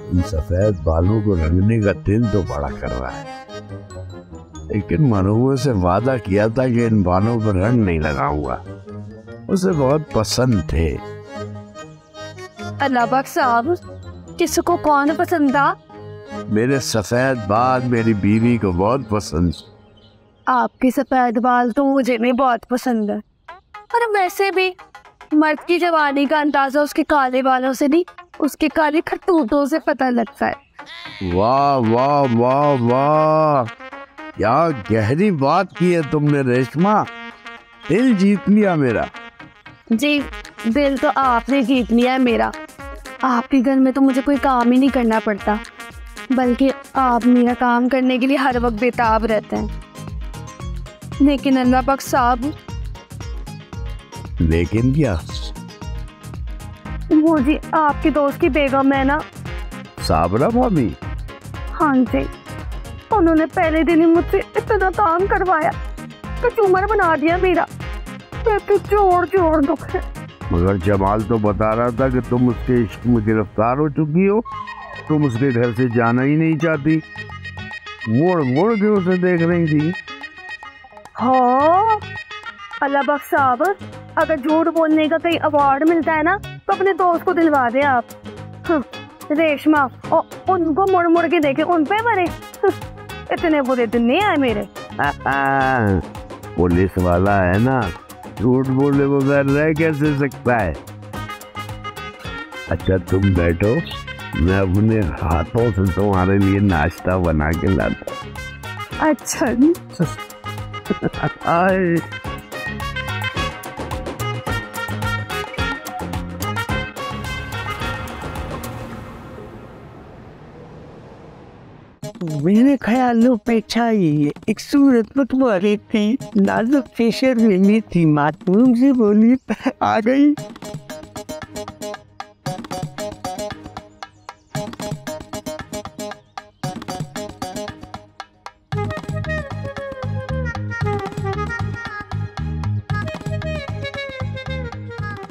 इन सफेद बालों को रंगने का दिल तो बड़ा कर रहा है, लेकिन मनोहर से वादा किया था कि इन बालों पर रंग नहीं लगाऊंगा। उसे बहुत पसंद थे। अल्लाह बख्श साहब, किसको कौन पसंद था? मेरे सफेद बाल मेरी बीवी को बहुत पसंद। आपके सफेद बाल तो मुझे भी बहुत पसंद है। और वैसे भी मर्द की जवानी का अंदाजा उसके काले बालों से नहीं, उसके काले खरतूतों से पता लगता है। वाह वाह वाह वाह, क्या गहरी बात की है तुमने रेशमा। दिल जीत लिया मेरा। जी, दिल तो आपने जीत लिया है मेरा। आपके घर में तो मुझे कोई काम ही नहीं करना पड़ता, बल्कि आप मेरा काम करने के लिए हर वक्त बेताब रहते हैं। लेकिन अल्लाह पाक साहब, लेकिन क्या? वो जी आपके दोस्त की बेगम है ना, साबरा भाभी। हाँ जी, उन्होंने पहले दिन ही मुझसे इतना काम करवाया तो चूमर बना दिया मेरा। तो जोड़ जोड़ दुख है। मगर जमाल तो बता रहा था कि तुम उसके इश्क में गिरफ्तार हो चुकी हो, तुम उसके घर से जाना ही नहीं चाहती, मोड़ मोड़ के उसे देख रही थी। हाँ अल्लाह बख्श साहब, अगर झूठ बोलने का कहीं अवार्ड मिलता है ना तो अपने दोस्त को दिलवा दे आप। रेशमा, और उनको मुड़ मुड़ के देखे, उन पे मरे। इतने बुरे दिन नहीं आए मेरे। पुलिस वाला है ना, झूठ बोले बगैर रह कैसे सकता है। अच्छा तुम बैठो, मैं अपने हाथों से तुम्हारे लिए नाश्ता बना के लाता। अच्छा जी। मेरे ख्यालों पे छाई एक सूरत मतवारी थी, नाजुक फेशियल मिली थी, मासूम सी बोली आ गई।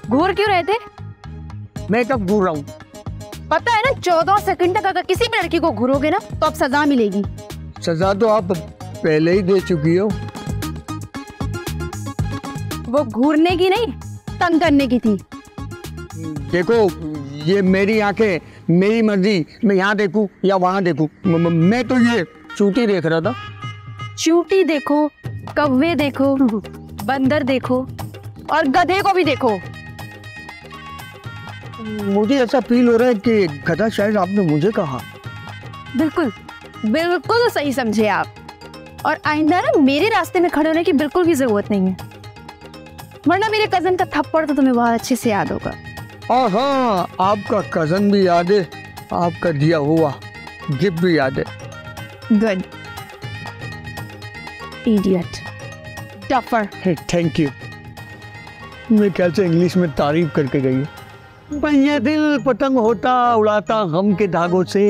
घूर क्यों रहे थे? मैं कब घूर रहा हूँ? पता है ना, 14 सेकंड तक अगर किसी भी लड़की को घूरोगे ना तो अब सजा मिलेगी। सजा तो आप पहले ही दे चुकी हो। वो घूरने की नहीं, तंग करने की थी। देखो, ये मेरी आंखें, मेरी मर्जी, मैं यहाँ देखूं या वहाँ देखूं। मैं तो ये चूटी देख रहा था। चूटी देखो, कौवे देखो, बंदर देखो और गधे को भी देखो। मुझे ऐसा फील हो रहा है कि गधा शायद आपने मुझे कहा। बिल्कुल बिल्कुल तो सही समझे आप। और आइंदा ना मेरे रास्ते में खड़े होने की बिल्कुल भी जरूरत नहीं है, वरना मेरे कजन का थप्पड़ तो तुम्हें बहुत अच्छे से याद होगा। हाँ, आपका कजन भी याद है, आपका दिया हुआ गिफ्ट भी याद है। Good idiot, tougher. Thank you. मेरे ख्याल से इंग्लिश में तारीफ करके गई है। ये दिल पतंग होता उड़ाता गम के धागों से,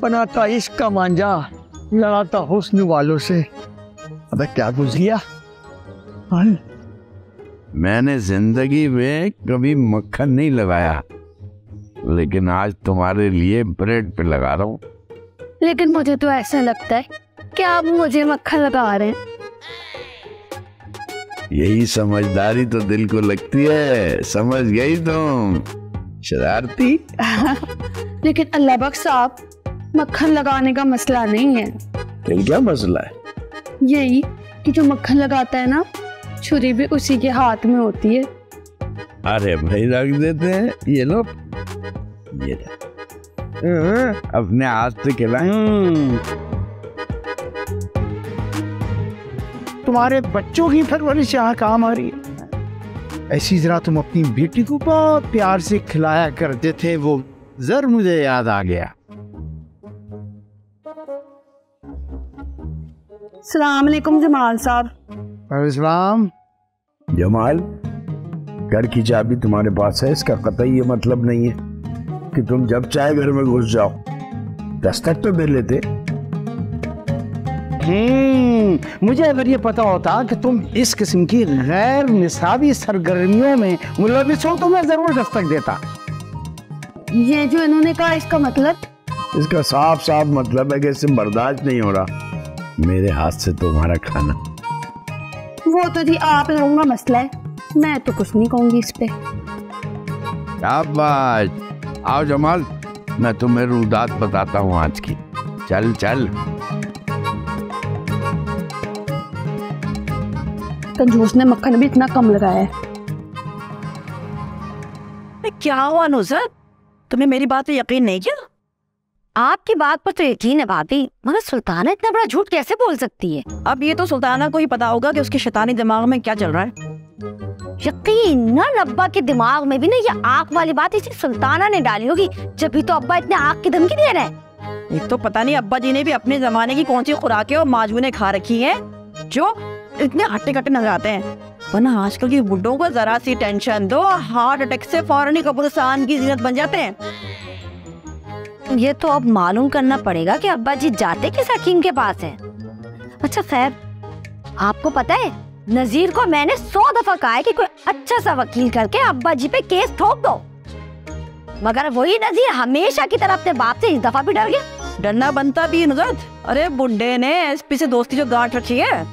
बनाता इश्क का मांझा लड़ाता हुस्न वालों से। अबे क्या बुझ गया? मैंने जिंदगी में कभी मक्खन नहीं लगाया, लेकिन आज तुम्हारे लिए ब्रेड पे लगा रहा हूँ। लेकिन मुझे तो ऐसा लगता है कि आप मुझे मक्खन लगा रहे हैं। यही समझदारी तो दिल को लगती है, समझ गई तुम शरारती। लेकिन अल्लाह बख्श साहब, मक्खन लगाने का मसला नहीं है। फिर क्या मसला है? यही कि जो मक्खन लगाता है ना, छुरी भी उसी के हाथ में होती है। अरे भाई रख देते हैं, ये लो, ये अपने हाथ से खिलाएं। तुम्हारे बच्चों की परवरिश यहाँ काम आ रही है। ऐसी जरा तुम अपनी बेटी को बहुत प्यार से खिलाया करते थे, वो जर मुझे याद आ गया। सलाम अलैकुम जमाल साहब। सलाम। जमाल, घर की चाबी तुम्हारे पास है, इसका कतई ये मतलब नहीं है कि तुम जब चाहे घर में घुस जाओ। दस्तक तो दे लेते। मुझे अगर ये पता होता कि तुम इस किस्म की गैर निसाबी सरगर्मियों में मुलविस हो तो मैं जरूर दस्तक देता। ये जो इन्होंने कहा इसका मतलब? इसका साफ साफ मतलब है कि इससे बर्दाश्त नहीं हो रहा मेरे हाथ से तुम्हारा खाना। वो तो जी आप लोगों का मसला है, मैं तो कुछ नहीं कहूंगी इस पे। शाबाश, आओ जमाल, मैं तुम्हें रुदात बताता हूँ आज की। चल चल। कंजूस ने मक्खन भी इतना कम लगाया है। क्या हुआ नुसरत, तुम्हें मेरी बात पे यकीन नहीं किया? आपकी बात पर तो यकीन है भाभी, मगर सुल्ताना इतना बड़ा झूठ कैसे बोल सकती है? अब ये तो सुल्ताना को ही पता होगा कि उसके शैतानी दिमाग में क्या चल रहा है। यकीन ना अब्बा के दिमाग में भी ना ये आँख वाली बात इसी सुल्ताना ने डाली होगी, जब भी तो अब्बा इतने आँख की धमकी दे रहे हैं। एक तो पता नहीं अब्बा जी ने भी अपने जमाने की कौन सी खुराकें और माजूने खा रखी हैं जो इतने हट्टे कट्टे नजर आते हैं। वरना आजकल की बुड्ढों को जरा सी टेंशन दो, हार्ट अटैक से फौरन ही कब्रिस्तान की जीनत बन जाते हैं। ये तो अब मालूम करना पड़ेगा कि अब्बा जी जाते किस हकीम के पास है। अच्छा खैर, आपको पता है नजीर को मैंने 100 दफा कहा है कि कोई अच्छा सा वकील करके अब्बा जी पे केस ठोक दो, मगर वही नजीर हमेशा की तरह अपने बाप से इस दफा भी डर गया। डरना बनता भी नुसरत, अरे बुड्ढे ने एसपी से दोस्ती जो गांठ रखी है।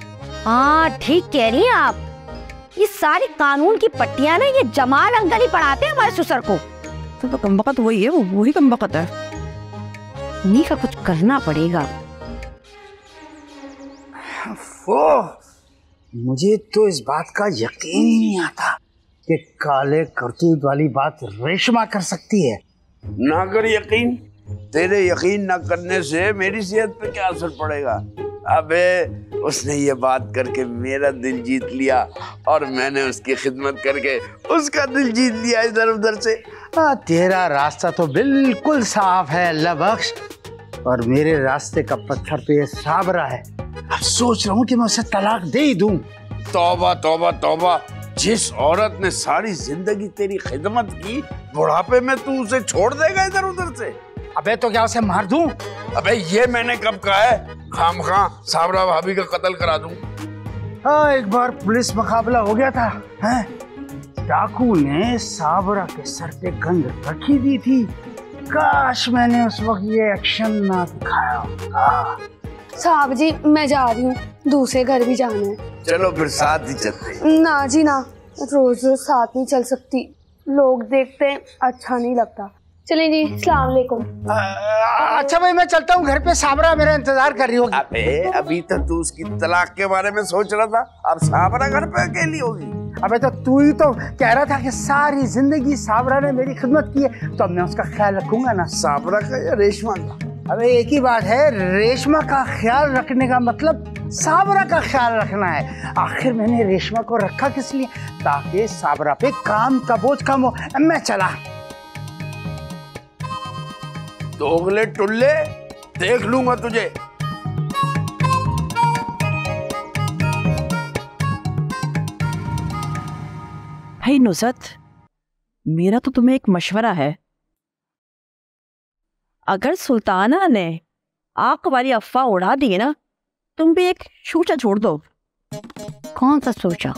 हाँ ठीक कह रही हैं आप, ये सारी कानून की पट्टियां ना ये जमाल अंकल ही पढ़ाते हैं हमारे ससुर को। तो कमबख्त वही है, वही कमबख्त है। इन्हीं का कुछ करना पड़ेगा। मुझे तो इस बात का यकीन ही नहीं आता कि काले करतूत वाली बात रेशमा कर सकती है। ना कर यकीन, तेरे यकीन न करने से मेरी सेहत पे क्या असर पड़ेगा। अबे उसने ये बात करके मेरा दिल जीत लिया और मैंने उसकी खिदमत करके उसका दिल जीत लिया इधर उधर से। तेरा रास्ता तो बिल्कुल साफ है अल्लाह बख्श, और मेरे रास्ते का पत्थर तो ये साबरा है। अब सोच रहा हूँ कि मैं उसे तलाक दे ही दूं। तौबा तौबा तौबा, जिस औरत ने सारी जिंदगी तेरी खिदमत की, बुढ़ापे में तू उसे छोड़ देगा इधर उधर से? अबे तो क्या उसे मार दूं? अबे ये मैंने कब कहा है खामखा साबरा भाभी का कत्ल करा दूं? हाँ, एक बार पुलिस मुकाबला हो गया था, हैं? डाकू ने साबरा के सर पे गन रखी दी थी। काश मैंने उस वक्त ये एक्शन ना दिखाया होता। साहब जी मैं जा रही हूँ, दूसरे घर भी जाना है। चलो फिर साथ ही चलते। ना जी ना, रोज रोज साथ नहीं चल सकती, लोग देखते हैं अच्छा नहीं लगता। चलें जी, अस्सलाम वालेकुम। अच्छा भाई मैं चलता हूँ, घर पे साबरा मेरा इंतजार कर रही होगी। अबे अभी तक तू उसकी तलाक के बारे में सोच रहा था, अब साबरा घर पे अकेली होगी। अबे तो तू ही तो कह रहा था कि सारी जिंदगी साबरा ने मेरी खिदमत की है, तो अब मैं उसका ख्याल रखूंगा ना। साबरा का या रेशमा का? अबे एक ही बात है, रेशमा का ख्याल रखने का मतलब साबरा का ख्याल रखना है। आखिर मैंने रेशमा को रखा किस लिए? ताकि साबरा पे काम का बोझ कम हो। मैं चला। दोगले टुल्ले, देख लूंगा तुझे। भाई नुसरत, मेरा तो तुम्हें एक मशवरा है। अगर सुल्ताना ने आंख वाली अफवाह उड़ा दी है ना, तुम भी एक सूचा छोड़ दो। कौन सा सोचा?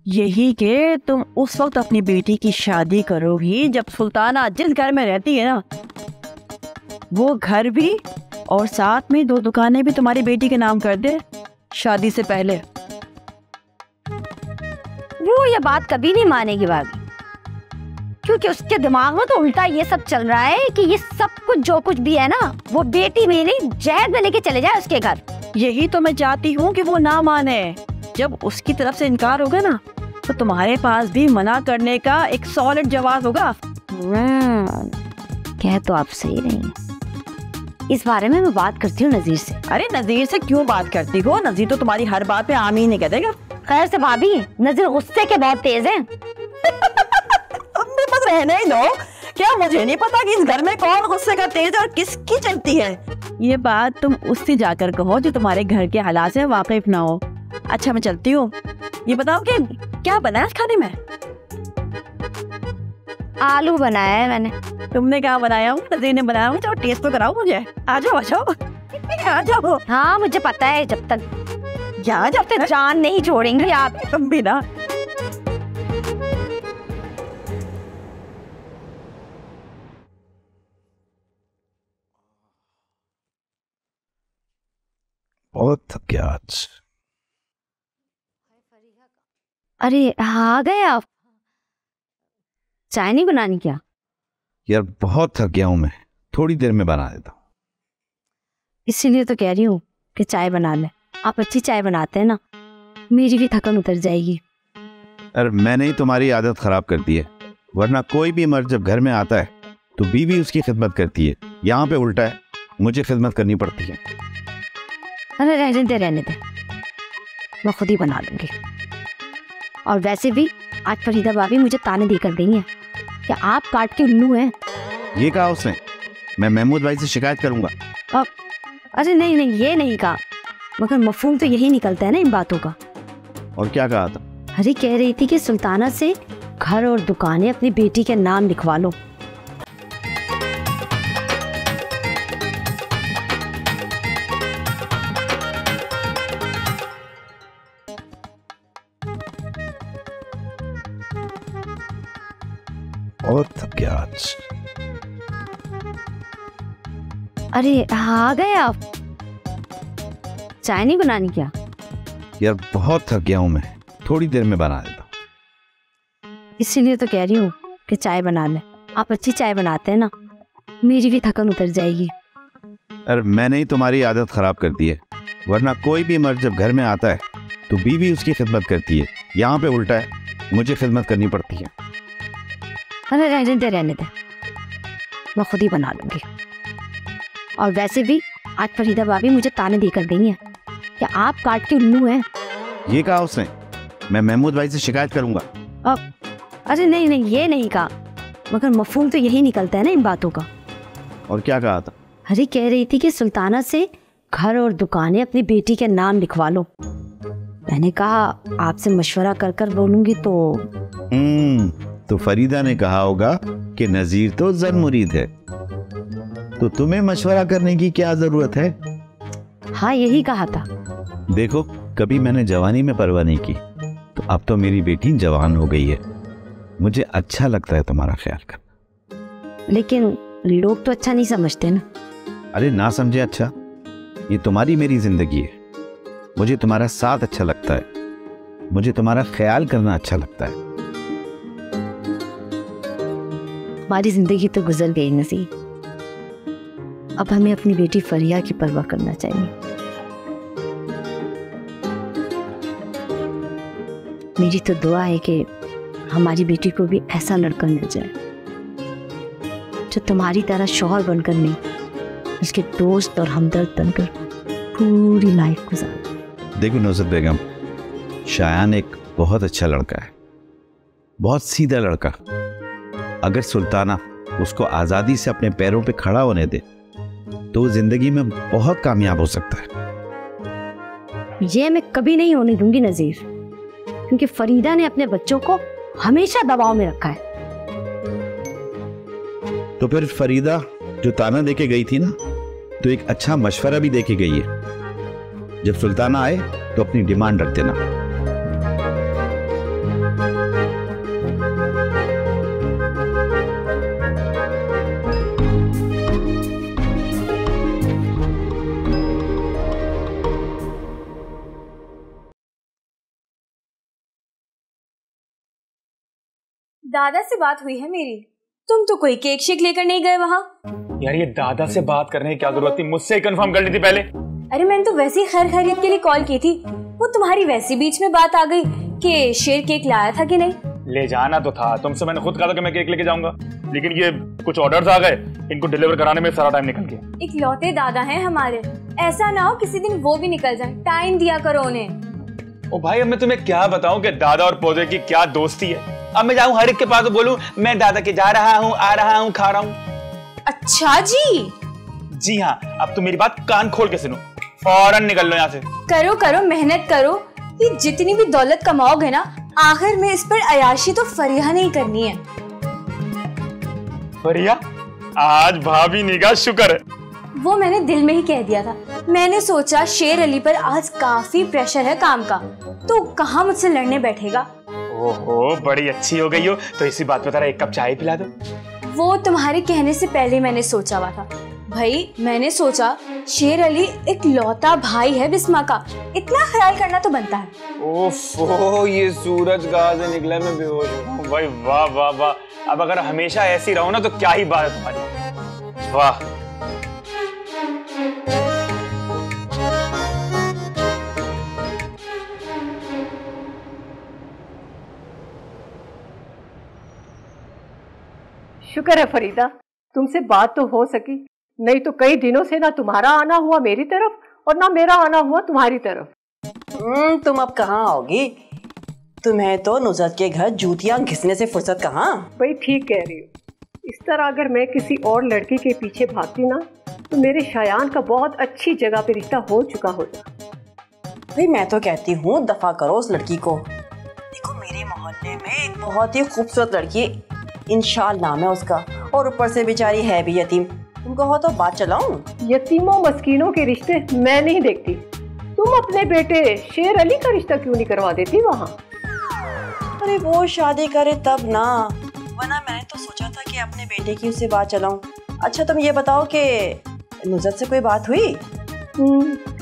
यही कि तुम उस वक्त अपनी बेटी की शादी करोगी जब सुल्ताना जिस घर में रहती है ना, वो घर भी और साथ में 2 दुकानें भी तुम्हारी बेटी के नाम कर दे शादी से पहले। वो ये बात कभी नहीं मानेगी भाभी, क्योंकि उसके दिमाग में तो उल्टा ये सब चल रहा है कि ये सब कुछ जो कुछ भी है ना, वो बेटी मेरी जहर में लेके चले जाए उसके घर। यही तो मैं चाहती हूँ कि वो ना माने। जब उसकी तरफ से इनकार होगा ना, तो तुम्हारे पास भी मना करने का एक सॉलिड जवाब होगा। कह तो आप सही नहीं है, इस बारे में मैं बात करती हूँ नजीर से। अरे नजीर से क्यों बात करती हो? नजीर तो तुम्हारी हर बात पे आमीन नहीं कह देगा। खैर से भाभी, नजीर गुस्से के बहुत तेज है। अपने पास रहने ही दो। क्या मुझे नहीं पता कि इस घर में कौन गुस्से का तेज और किसकी चलती है? ये बात तुम उससे जाकर कहो जो तुम्हारे घर के हालात से वाकिफ ना हो। अच्छा मैं चलती हूँ। ये बताओ कि क्या बनाया खाने में? आलू बनाया है मैंने। तुमने क्या बनाया? नजीर ने बनाया। जाओ टेस्ट तो कराओ मुझे। आ जाओ आ जाओ आ जाओ। हाँ मुझे पता है, जब तक जान नहीं छोड़ेंगे आप। तुम भी ना। बहुत थक गया आज। अरे आ गए आप? चाय नहीं बनानी क्या? यार बहुत थक गया हूं मैं, थोड़ी देर में बना देता हूँ। इसीलिए तो कह रही हूँ कि चाय बना ले। आप अच्छी चाय बनाते हैं ना, मेरी भी थकन उतर जाएगी। अरे मैंने ही तुम्हारी आदत खराब कर दी है, वरना कोई भी मर्द जब घर में आता है तो बीवी उसकी खिदमत करती है। यहाँ पे उल्टा है, मुझे खिदमत करनी पड़ती है। अरे रहने दे, मैं खुद ही बना लूंगी। और वैसे भी आज फरीदा भाभी मुझे ताने देकर गई हैं कि आप काट के उल्लू हैं। ये कहा उसने? मैं महमूद भाई से शिकायत करूंगा। अरे नहीं, ये नहीं कहा, मगर मफहूम तो यही निकलता है ना इन बातों का। और क्या कहा था? अरे कह रही थी कि सुल्ताना से घर और दुकानें अपनी बेटी के नाम लिखवा लो। बहुत थक गया आज। अरे आ गए आप? चाय नहीं बनानी क्या? यार बहुत थक गया हूं मैं, थोड़ी देर में बना देता हूँ। इसीलिए तो कह रही हूँ कि चाय बना ले। आप अच्छी चाय बनाते हैं ना, मेरी भी थकन उतर जाएगी। अरे मैंने ही तुम्हारी आदत खराब कर दी है, वरना कोई भी मर्द जब घर में आता है तो बीवी उसकी खिदमत करती है। यहाँ पे उल्टा है, मुझे खिदमत करनी पड़ती है। अरे रहने दे, मैं खुद ही बना लूंगी। और वैसे भी आज फरीदा भाभी मुझे ताने देकर गई हैं कि आप काट के उल्लू हैं। ये कहा उसने? मैं महमूद भाई से शिकायत करूंगा। अरे नहीं, ये नहीं कहा, मगर मफहूम तो यही निकलता है ना इन बातों का। और क्या कहा था? अरे कह रही थी कि सुल्ताना से घर और दुकानें अपनी बेटी के नाम लिखवा लो। मैंने कहा आपसे मशवरा कर कर बोलूंगी तो फरीदा ने कहा होगा कि नजीर तो जन मुरीद है, तो तुम्हें मशवरा करने की क्या जरूरत है? हाँ यही कहा था। देखो, कभी मैंने जवानी में परवाह नहीं की, तो अब तो मेरी बेटी जवान हो गई है। मुझे अच्छा लगता है तुम्हारा ख्याल करना। लेकिन लोग तो अच्छा नहीं समझते ना। अरे ना समझे अच्छा, ये तुम्हारी मेरी जिंदगी है। मुझे तुम्हारा साथ अच्छा लगता है, मुझे तुम्हारा ख्याल करना अच्छा लगता है। हमारी जिंदगी तो गुजर गई नसीर, अब हमें अपनी बेटी फरिया की परवाह करना चाहिए। मेरी तो दुआ है कि हमारी बेटी को भी ऐसा लड़का मिल जाए जो तुम्हारी तरह शौहर बनकर नहीं, उसके दोस्त और हमदर्द बनकर पूरी लाइफ गुजारे। देखो नुसरत बेगम, शायान एक बहुत अच्छा लड़का है, बहुत सीधा लड़का। अगर सुल्ताना उसको आज़ादी से अपने पैरों पे खड़ा होने दे तो वो जिंदगी में बहुत कामयाब हो सकता है। ये मैं कभी नहीं होने दूंगी नजीर, क्योंकि फरीदा ने अपने बच्चों को हमेशा दबाव में रखा है। तो फिर फरीदा जो ताना देके गई थी ना, तो एक अच्छा मशवरा भी देके गई है। जब सुल्ताना आए तो अपनी डिमांड रख देना। दादा से बात हुई है मेरी, तुम तो कोई केक शेक लेकर नहीं गए वहाँ। यार ये दादा से बात करने की क्या जरूरत थी, मुझसे ही कंफर्म कर ली थी पहले। अरे मैंने तो वैसे ही खैर खैरियत के लिए कॉल की थी, वो तुम्हारी वैसी बीच में बात आ गई कि शेर केक लाया था कि नहीं। ले जाना तो था, तुमसे मैंने खुद कहा था कि मैं केक लेके जाऊंगा, लेकिन ये कुछ ऑर्डर्स आ गए, इनको डिलीवर कराने में सारा टाइम निकल गया। इकलौते दादा हैं हमारे, ऐसा ना हो किसी दिन वो भी निकल जाए, टाइम दिया करो उन्हें। ओ भाई, अब मैं तुम्हें क्या बताऊं कि दादा और पौधे की क्या दोस्ती है। अब मैं जाऊं हर एक के पास और बोलूं मैं दादा के जा रहा हूं, आ रहा हूं, खा रहा हूं। अच्छा जी हाँ, अब तो मेरी बात कान खोल के सुनो, फौरन निकल लो यहाँ से। करो मेहनत करो, ये जितनी भी दौलत कमाओगे ना, आखिर में इस पर अयाशी तो फरिया नहीं करनी है। फरिया? आज भाभी निगाह शुक्र है। वो मैंने दिल में ही कह दिया था, मैंने सोचा शेर अली पर आज काफी प्रेशर है काम का, तो कहाँ मुझसे लड़ने बैठेगा। ओहो, बड़ी अच्छी हो गई हो, तो इसी बात पे जरा एक कप चाय पिला दो। वो तुम्हारे कहने से पहले मैंने सोचा हुआ था, भाई मैंने सोचा शेर अली एक लौता भाई है बिस्मा का, इतना ख्याल करना तो बनता है। ओफो, ये सूरज कहाँ से निकला, मैं बेहोश हूँ भाई। वाह वाह वाह, अब अगर हमेशा ऐसी रहो ना तो क्या ही बात है तुम्हारी। वाह। शुक्र है फरीदा, तुमसे बात तो हो सकी, नहीं तो कई दिनों से ना तुम्हारा आना हुआ मेरी तरफ और ना मेरा आना हुआ तुम्हारी तरफ। तुम अब कहाँ आओगी? तुम्हें तो नुसरत के घर जूतियां घिसने से फुर्सत कहाँ। भाई ठीक कह रही हो। इस तरह अगर मैं किसी और लड़की के पीछे भागती ना तो मेरे शायान का बहुत अच्छी जगह पे रिश्ता हो चुका होता। भाई मैं तो कहती हूँ दफा करो उस लड़की को। देखो मेरे मोहल्ले में एक बहुत ही खूबसूरत लड़की इंशाल नाम है उसका, और ऊपर से बेचारी है भी यतीम। तुम कहो तो बात चलाऊं? यतीमों मस्कीनों के रिश्ते मैं नहीं देखती। तुम अपने बेटे शेर अली का रिश्ता क्यों नहीं करवा देती वहाँ? अरे वो शादी करे तब ना, वरना मैंने तो सोचा था कि अपने बेटे की उससे बात चलाऊं। अच्छा तुम ये बताओ कि नुसरत से कोई बात हुई?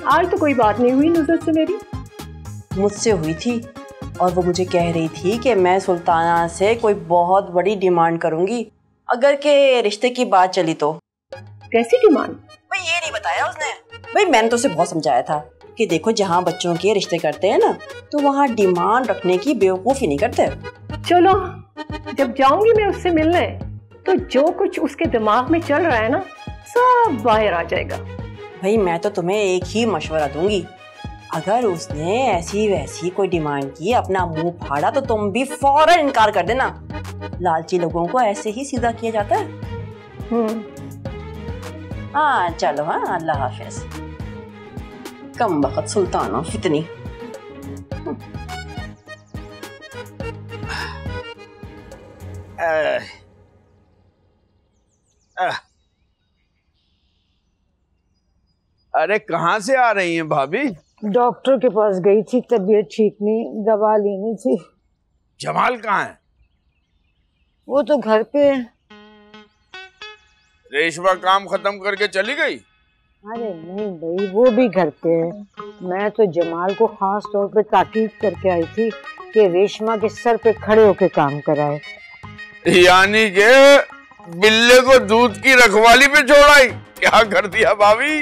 आज तो कोई बात नहीं हुई नुसरत से मेरी। मुझसे हुई थी और वो मुझे कह रही थी कि मैं सुल्ताना से कोई बहुत बड़ी डिमांड करूंगी अगर के रिश्ते की बात चली तो। कैसी डिमांड? भाई ये नहीं बताया उसने। भाई मैंने तो उसे बहुत समझाया था कि देखो जहाँ बच्चों के रिश्ते करते हैं ना तो वहाँ डिमांड रखने की बेवकूफ़ी नहीं करते। चलो जब जाऊंगी मैं उससे मिलने तो जो कुछ उसके दिमाग में चल रहा है ना सब बाहर आ जाएगा। भाई मैं तो तुम्हें एक ही मशवरा दूंगी, अगर उसने ऐसी वैसी कोई डिमांड की अपना मुंह फाड़ा तो तुम भी फौरन इनकार कर देना। लालची लोगों को ऐसे ही सीधा किया जाता है। हाँ चलो, हाँ अल्लाह हाफिज। कम वक्त सुल्ताना फितनी। अरे कहाँ से आ रही हैं भाभी? डॉक्टर के पास गई थी, तबीयत ठीक नहीं, दवा लेनी थी। जमाल कहाँ है? वो तो घर पे है। रेशमा काम खत्म करके चली गई? अरे नहीं भाई, वो भी घर पे है। मैं तो जमाल को खास तौर पे ताकीद करके आई थी कि रेशमा के सर पे खड़े होके काम कराए। यानी के बिल्ले को दूध की रखवाली पे छोड़ाई? क्या कर दिया भाभी?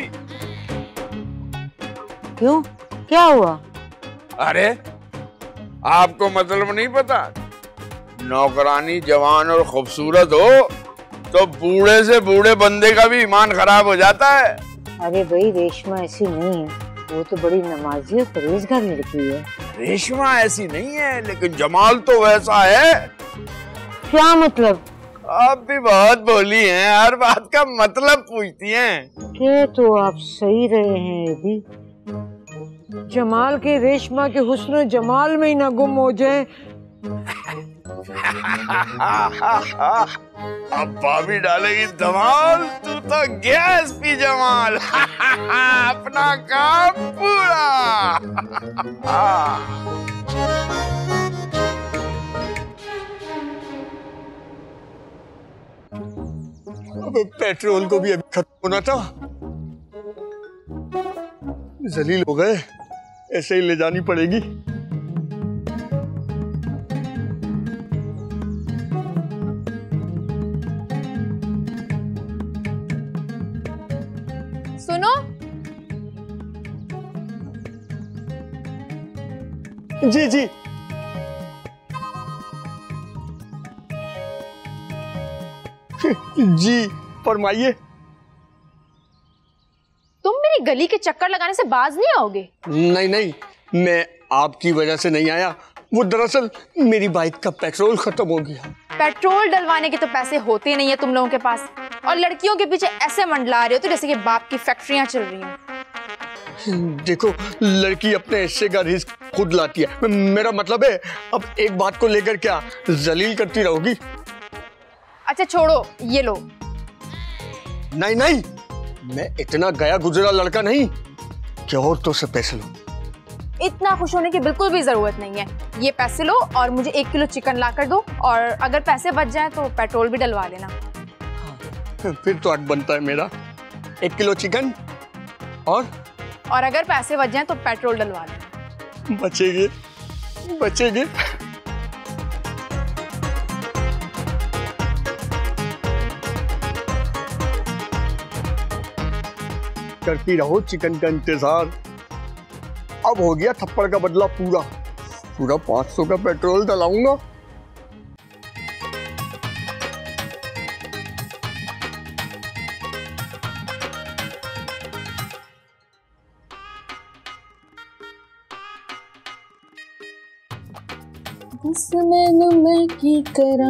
क्यों, क्या हुआ? अरे आपको मतलब नहीं पता, नौकरानी जवान और खूबसूरत हो तो बूढ़े से बूढ़े बंदे का भी ईमान खराब हो जाता है। अरे भाई रेशमा ऐसी नहीं है, वो तो बड़ी नमाजी और परहेजगार लड़की है। रेशमा ऐसी नहीं है, लेकिन जमाल तो वैसा है। क्या मतलब? आप भी बहुत बोली हैं, हर बात का मतलब पूछती हैं। के तो आप सही रहे हैं अभी। जमाल के रेशमा के हुस्न जमाल में ही ना गुम हो जाए। अब भाभी डालेगी धमाल, तू तो गैस पी जमाल। अपना काम पूरा। अब पेट्रोल को भी अभी खत्म होना था। जलील हो गए, ऐसे ही ले जानी पड़ेगी। सुनो, जी जी। जी फरमाइए। तुम मेरी गली के चक्कर लगाने से बाज नहीं आओगे? नहीं नहीं, मैं आपकी वजह से नहीं आया। वो दरअसल मेरी बाइक का पेट्रोल खत्म हो गया। पेट्रोल डलवाने के तो पैसे होते नहीं है तुम लोगों के पास, और लड़कियों के पीछे ऐसे मंडला रहे हो तो जैसे कि बाप की फैक्ट्रियां चल रही हैं। देखो, लड़की अपने हिस्से का रिस्क खुद लाती है। मेरा मतलब है, अब एक बात को लेकर क्या जलील करती रहोगी? अच्छा छोड़ो, ये लो। नहीं नहीं, मैं इतना गया गुजरा लड़का नहीं कि औरतों से पैसे लो। इतना खुश होने की बिल्कुल भी जरूरत नहीं है। ये पैसे लो और मुझे 1 किलो चिकन ला कर दो, और अगर पैसे बच जाएं तो पेट्रोल भी डलवा लेना। फिर तो हक बनता है मेरा। 1 किलो चिकन और अगर पैसे बच जाएं तो पेट्रोल डलवा लें। बचेंगे बचेंगे। करती रहो चिकन का इंतजार। अब हो गया थप्पड़ का बदला पूरा 500 का पेट्रोल डलाऊंगा। मैं की करा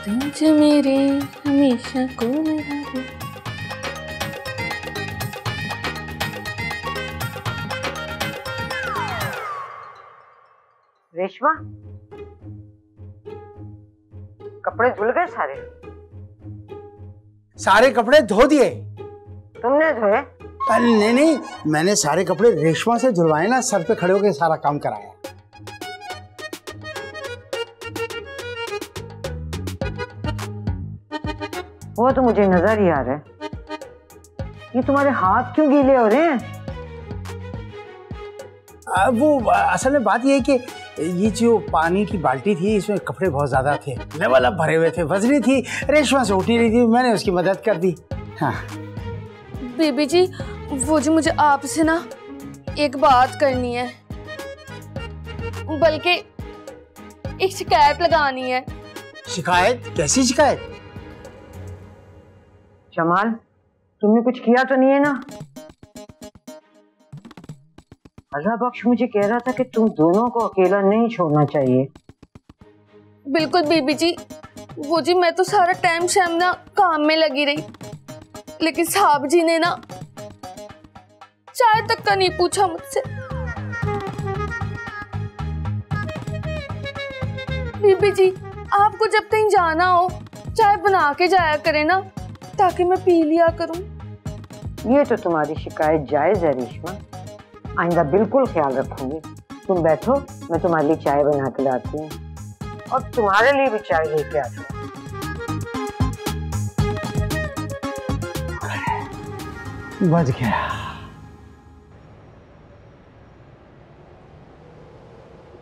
तुझे मेरे हमेशा को रेशमा, कपड़े धुल गए सारे? सारे कपड़े धो दिए। तुमने धोए? नहीं, मैंने सारे कपड़े रेशमा से धुलवाए ना, सर पे खड़े होकर सारा काम कराया। वो तो मुझे नजर ही आ रहा है। ये तुम्हारे हाथ क्यों गीले हो रहे हैं? वो असल में बात ये है कि ये जो पानी की बाल्टी थी इसमें कपड़े बहुत ज्यादा थे, लेवल अप भरे हुए थे, वजनी थी, रेशमा से उठ नहीं रही थी, मैंने उसकी मदद कर दी। हाँ बेबी जी, वो जो मुझे आपसे ना एक बात करनी है, बल्कि एक शिकायत लगानी है। शिकायत? कैसी शिकायत? जमाल, तुमने कुछ किया तो नहीं है ना? अल्लाह बख्श मुझे कह रहा था कि तुम दोनों को अकेला नहीं छोड़ना चाहिए। बिल्कुल बीबी जी, वो जी मैं तो सारा टाइम शाम ना काम में लगी रही, लेकिन साहब जी ने ना चाय तक का नहीं पूछा मुझसे। बीबी जी, आपको जब कहीं जाना हो चाय बना के जाया करे ना, ताकि मैं पी लिया करूं। ये तो तुम्हारी शिकायत जायज है रेशमा, आइंदा बिल्कुल ख्याल रखूंगी। तुम बैठो, मैं तुम्हारे लिए चाय बना के लाती हूँ और तुम्हारे लिए भी चाय लेके आती हूँ। बच गया।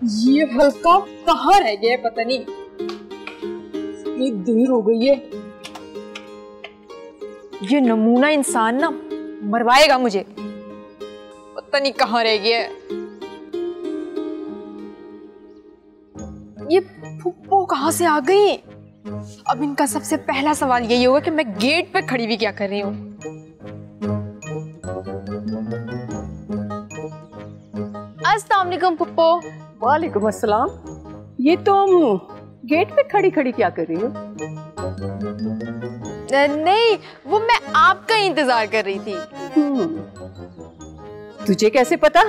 ये हल्का कहाँ रह गया पता नहीं, इतनी देर हो गई है। ये नमूना इंसान ना मरवाएगा मुझे, पता नहीं कहाँ रह गया। ये फुप्पो कहाँ से आ गई? अब इनका सबसे पहला सवाल यही होगा कि मैं गेट पे खड़ी हुई क्या कर रही हूँ। अस्सलाम वालेकुम फुप्पो। वालेकुम अस्सलाम। ये तुम गेट पे खड़ी खड़ी क्या कर रही हो? नहीं, वो मैं आपका इंतजार कर रही थी। तुझे कैसे पता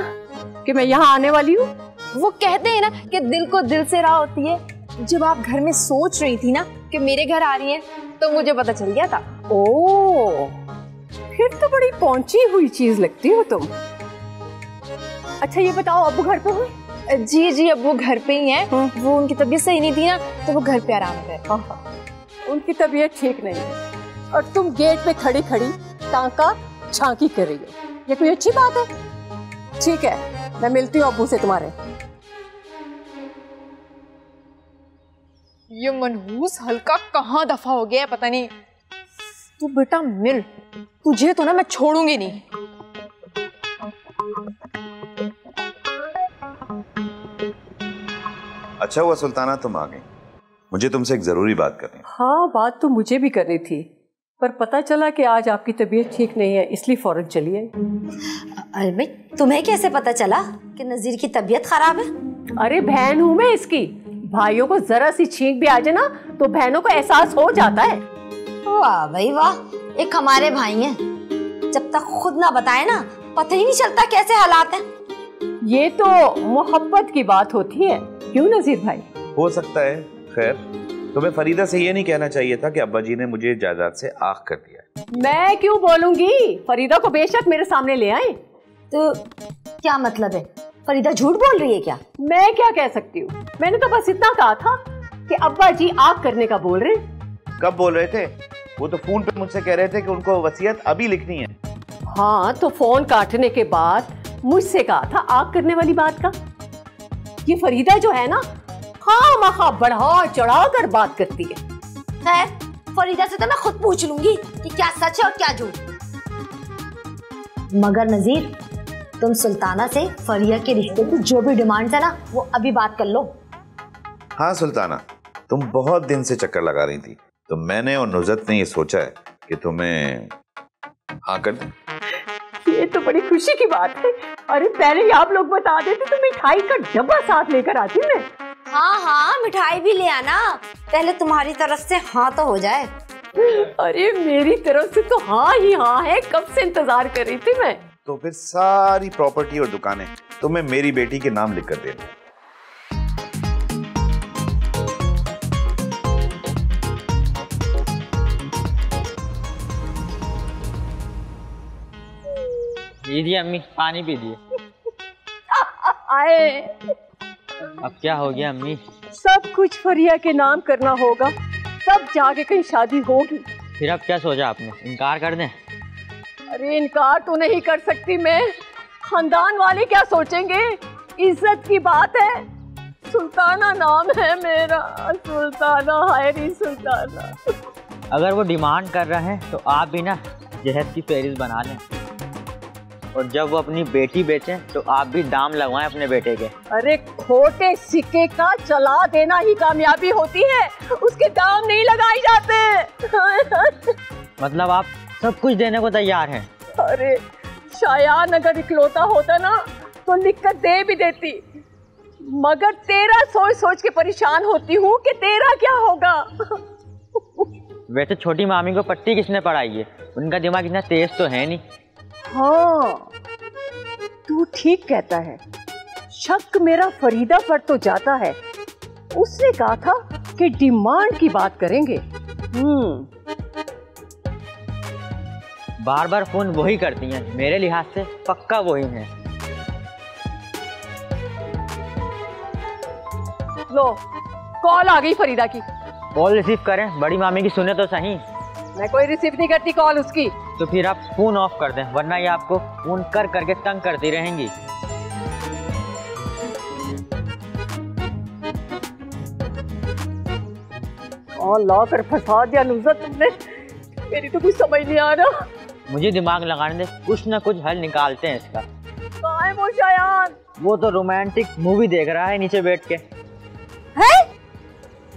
कि मैं यहाँ आने वाली हूँ? वो कहते हैं ना कि दिल को दिल से राह होती है। जब आप घर में सोच रही थी ना कि मेरे घर आ रही हैं, तो मुझे पता चल गया था। ओह, फिर तो बड़ी पहुंची हुई चीज लगती हो तुम। अच्छा ये बताओ, अब्बू घर पे हो? जी जी, अब्बू घर पे ही हैं। वो उनकी तबीयत सही नहीं थी ना, तो वो घर पे आराम कर। उनकी तबीयत ठीक नहीं है और तुम गेट पे खड़ी खड़ी टांका झांकी कर रही हो, ये कोई अच्छी बात है? ठीक है, मैं मिलती हूँ अब्बू से तुम्हारे। ये मनहूस हल्का कहाँ दफा हो गया है पता नहीं। तू बेटा मिल, तुझे तो ना मैं छोड़ूंगी नहीं। अच्छा हुआ सुल्ताना तुम आ गई, मुझे तुमसे एक जरूरी बात करनी है। हाँ, बात तो मुझे भी करनी थी, पर पता चला कि आज आपकी तबीयत ठीक नहीं है, इसलिए फौरन चली आई। अलबे, तुम्हें कैसे पता चला कि नजीर की तबीयत खराब है? अरे बहन हूँ मैं इसकी, भाइयों को जरा सी छींक भी आ जाए ना तो बहनों को एहसास हो जाता है। वाह भाई वाह, एक हमारे भाई हैं, जब तक खुद ना बताए ना पता ही नहीं चलता कैसे हालात हैं। ये तो मोहब्बत की बात होती है, क्यों नजीर भाई? हो सकता है। खैर, तुम्हें फरीदा से ये नहीं कहना चाहिए था कि अब्बा जी ने मुझे जायदाद से आग कर दिया। मैं क्यों बोलूंगी? फरीदा को बेशक मेरे सामने ले आए। तो क्या मतलब है? फरीदा झूठ बोल रही है क्या? मैं क्या कह सकती हूँ, मैंने तो बस इतना कहा था कि अब्बा जी आग करने का बोल रहे। कब बोल रहे थे? वो तो फोन पे मुझसे कह रहे थे कि उनको वसीयत अभी लिखनी है। हाँ, तो फोन काटने के बाद मुझसे कहा था आग करने वाली बात का। ये फरीदा जो है ना, हाँ मखा बढ़ा चढ़ा कर बात करती है। खैर, फरीदा से तो मैं खुद पूछ लूंगी कि क्या सच है और क्या झूठ। मगर नजीर, तुम सुल्ताना से फरिया के रिश्ते की जो भी डिमांड्स है ना, वो अभी बात कर लो। हाँ सुल्ताना, तुम बहुत दिन से चक्कर लगा रही थी, तो मैंने और नुज़त ने ये सोचा है कि तुम्हें हाँ कर दें। ये तो बड़ी खुशी की बात है। अरे पहले ही आप लोग बता देते तो मिठाई का डब्बा साथ लेकर आती मैं। हाँ हाँ, मिठाई भी ले आना, पहले तुम्हारी तरफ से हाँ तो हो जाए। अरे मेरी तरफ से तो हाँ ही हाँ है, कब से इंतजार कर रही थी मैं। तो फिर सारी प्रॉपर्टी और दुकानें तुम्हें मेरी बेटी के नाम लिख कर देना। दीजिए अम्मी, पानी पी दिए। आए, अब क्या हो गया अम्मी? सब कुछ फरिया के नाम करना होगा, तब जाके कहीं शादी होगी। फिर अब क्या सोचा आपने, इनकार कर दें? अरे इनकार तो नहीं कर सकती मैं, खानदान वाले क्या सोचेंगे, इज्जत की बात है। सुल्ताना नाम है मेरा, सुल्ताना, हायरी सुल्ताना। अगर वो डिमांड कर रहे हैं तो आप भी ना जहद की फहरिस्त बना लें, और जब वो अपनी बेटी बेचें तो आप भी दाम लगवाएं अपने बेटे के। अरे खोटे सिक्के का चला देना ही कामयाबी होती है, उसके दाम नहीं लगाए जाते। मतलब आप सब कुछ देने को तैयार हैं? अरे शायान अगर इकलौता होता ना तो लिखकर दे भी देती, मगर तेरा सोच सोच के परेशान होती हूँ कि तेरा क्या होगा। वैसे छोटी मामी को पट्टी किसने पढ़ाई है? उनका दिमाग इतना तेज तो है नहीं। हाँ, तू ठीक कहता है, शक मेरा फरीदा पर तो जाता है। उसने कहा था कि डिमांड की बात करेंगे। बार बार फोन वही करती हैं, मेरे लिहाज से पक्का वही हैं। लो, कॉल आ गई फरीदा की। कॉल रिसीव करें, बड़ी मामी की सुने तो सही। मैं कोई रिसीव नहीं करती कॉल उसकी। तो फिर आप फोन ऑफ कर दें, वरना ये आपको फोन कर करके तंग करती रहेंगी। ला कर फंसा दिया नुज़त तुमने, मेरी तो कुछ समझ नहीं आ रहा। मुझे दिमाग लगाने दे, कुछ ना कुछ हल निकालते हैं इसका। कहाँ है वो शायान? वो तो रोमांटिक मूवी देख रहा है नीचे बैठ के। है?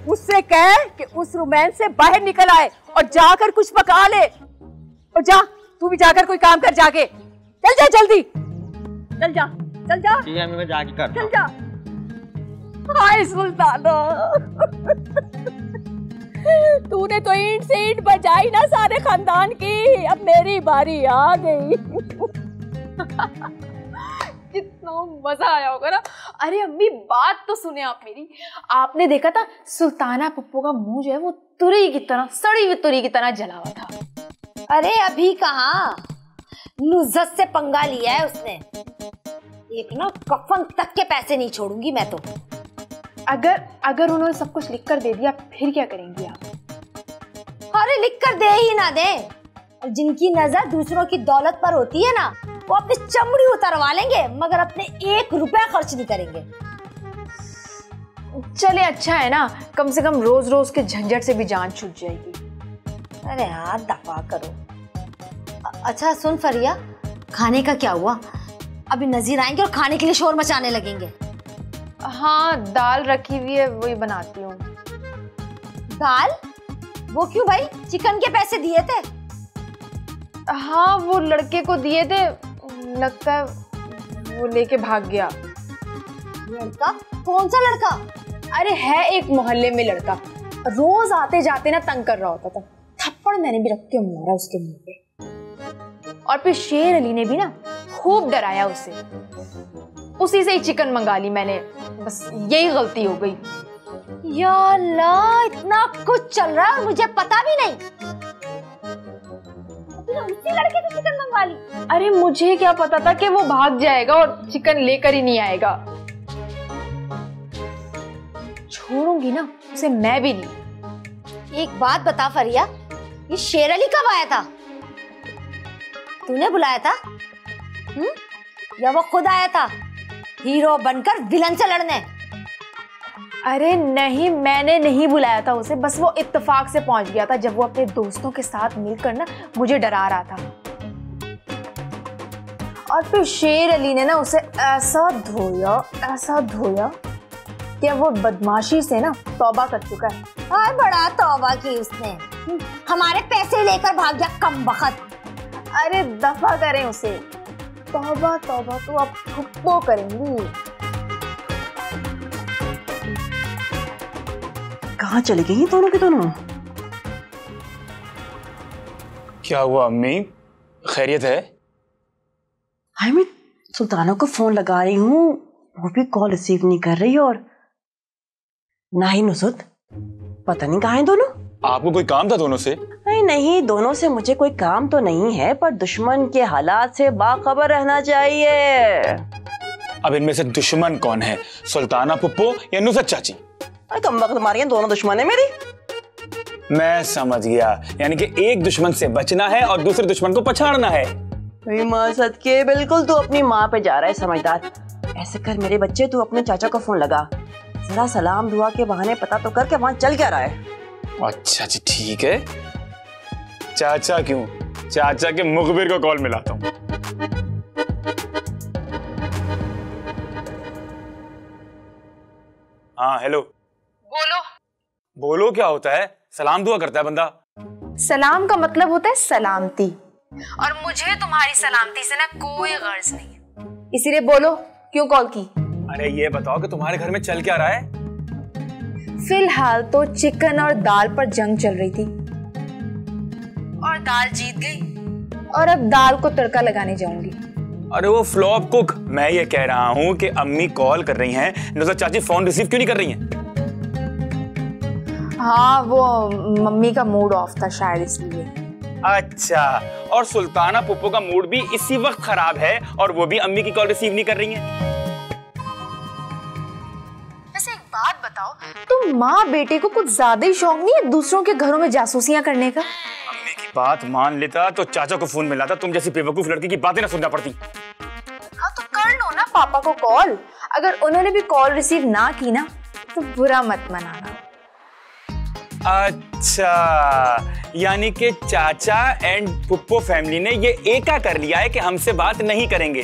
उससे कह कि उस रोमांस से बाहर निकल आए और जाकर कुछ पका ले। और जा, तू भी जाकर कोई काम कर जाके। चल जा जल्दी, चल जा, चल जा। ठीक है, मैं जाके करता हूं। चल जा। हाय सुल्ताना, तूने तो ईंट से ईंट बजाई ना सारे खानदान की, अब मेरी बारी आ गई। कितना मजा आया होगा ना। अरे अम्मी, बात तो सुने आप मेरी। आपने देखा था सुल्ताना पप्पू का मुंह जो है वो तुरई की तरह, सड़ी हुई तुरई की तरह जला हुआ था। अरे अभी कहाँ, नुज़त से पंगा लिया है उसने। एक ना कफन तक के पैसे नहीं छोड़ूंगी मैं तो। अगर उन्होंने सब कुछ लिख कर दे दिया फिर क्या करेंगी आप? अरे लिख कर दे ही ना दे, और जिनकी नजर दूसरों की दौलत पर होती है ना, वो अपनी चमड़ी उतरवा लेंगे, मगर अपने 1 रुपया खर्च नहीं करेंगे। चले अच्छा है ना, कम से कम रोज रोज के झंझट से भी जान छूट जाएगी। अरे यार दफा करो। अच्छा सुन फरिया, खाने का क्या हुआ? अभी नजीर आएंगे और खाने के लिए शोर मचाने लगेंगे। हाँ, दाल रखी हुई है, वही बनाती हूँ। दाल? वो क्यों भाई, चिकन के पैसे दिए थे? हाँ, वो लड़के को दिए थे, लगता है वो लेके भाग गया। लड़का? कौन सा लड़का? अरे है एक मोहल्ले में लड़का, रोज आते जाते ना तंग कर रहा होता था, थप्पड़ मैंने भी रख के मारा उसके मुंह पे। और फिर शेर अली ने भी ना खूब डराया उसे। उसी से ही चिकन मंगा ली मैंने। बस यही गलती हो गई। या अल्लाह, इतना कुछ चल रहा है और मुझे पता भी नहीं। उसी लड़के से चिकन मंगवा ली। अरे मुझे क्या पता था कि वो भाग जाएगा और चिकन लेकर ही नहीं आएगा। छोड़ूंगी ना उसे मैं भी नहीं। एक बात बता फरिया, ये शेर अली कब आया था? तूने बुलाया था? या वो खुद आया था हीरो बनकर विलन से लड़ने? अरे नहीं, मैंने नहीं बुलाया था उसे। बस वो इत्तेफाक से पहुंच गया था जब वो अपने दोस्तों के साथ मिलकर ना मुझे डरा रहा था। और फिर शेर अली ने ना उसे ऐसा धोया कि वो बदमाशी से ना तौबा कर चुका है। और बड़ा तौबा की उसने। हमारे पैसे लेकर भाग गया कमबख्त। अरे दफा करें उसे। तौबा तो अब खुद करेंगी। कहाँ चली गई दोनों के दोनों? क्या हुआ अम्मी, खैरियत है? हाय, मैं सुल्ताना को फोन लगा रही हूँ, वो भी कॉल रिसीव नहीं कर रही और ना ही नुसरत। पता नहीं कहाँ हैं दोनों। आपको कोई काम था दोनों से? नहीं, दोनों से मुझे कोई काम तो नहीं है, पर दुश्मन के हालात से बाखबर रहना चाहिए। अब इनमें से दुश्मन कौन है, सुल्ताना पुप्पो या नुसरत चाची? कम वक्त मारी है, दोनों दुश्मन है मेरी। मैं समझ गया, यानी कि एक दुश्मन से बचना है और दूसरे दुश्मन को पछाड़ना है। माँ सदके, बिल्कुल तू अपनी माँ पे जा रहा है समझदार। ऐसे कर मेरे बच्चे, तू अपने चाचा को फोन लगा, जरा सलाम दुआ के बहाने पता तो कर के वहां चल क्या रहा है। अच्छा जी ठीक है। चाचा क्यों, चाचा के मुखबिर को कॉल मिलाता हूँ। हाँ हेलो। बोलो क्या होता है? सलाम दुआ करता है बंदा। सलाम का मतलब होता है सलामती, और मुझे तुम्हारी सलामती से ना कोई गर्ज नहीं है, इसीलिए बोलो क्यों कॉल की? अरे ये बताओ कि तुम्हारे घर में चल क्या रहा है? फिलहाल तो चिकन और दाल पर जंग चल रही थी और दाल जीत गई, और अब दाल को तड़का लगाने जाऊंगी। अरे वो फ्लॉप कुक, मैं ये कह रहा हूँ कि अम्मी कॉल कर रही हैं, नुसरत चाची फोन रिसीव क्यों नहीं कर रही हैं? हाँ, वो मम्मी का मूड ऑफ था शायद इसलिए। अच्छा, और सुल्ताना पुप्पो का मूड भी इसी वक्त खराब है और वो भी अम्मी की कॉल रिसीव नहीं कर रही हैं। वैसे एक बात बताओ, तुम माँ बेटे को कुछ ज्यादा ही शौक नहीं है दूसरों के घरों में जासूसियां करने का? अम्मी की बात मान लेता तो चाचा को फोन मिलाता, तुम जैसी बेवकूफ लड़की की बातें ना सुनना पड़ती। हाँ तो कर लो ना पापा को कॉल। अगर उन्होंने भी कॉल रिसीव ना की ना तो बुरा मत मनाना। अच्छा, यानी कि चाचा एंड पुप्पो फैमिली ने ये एका कर लिया है कि हमसे बात नहीं करेंगे।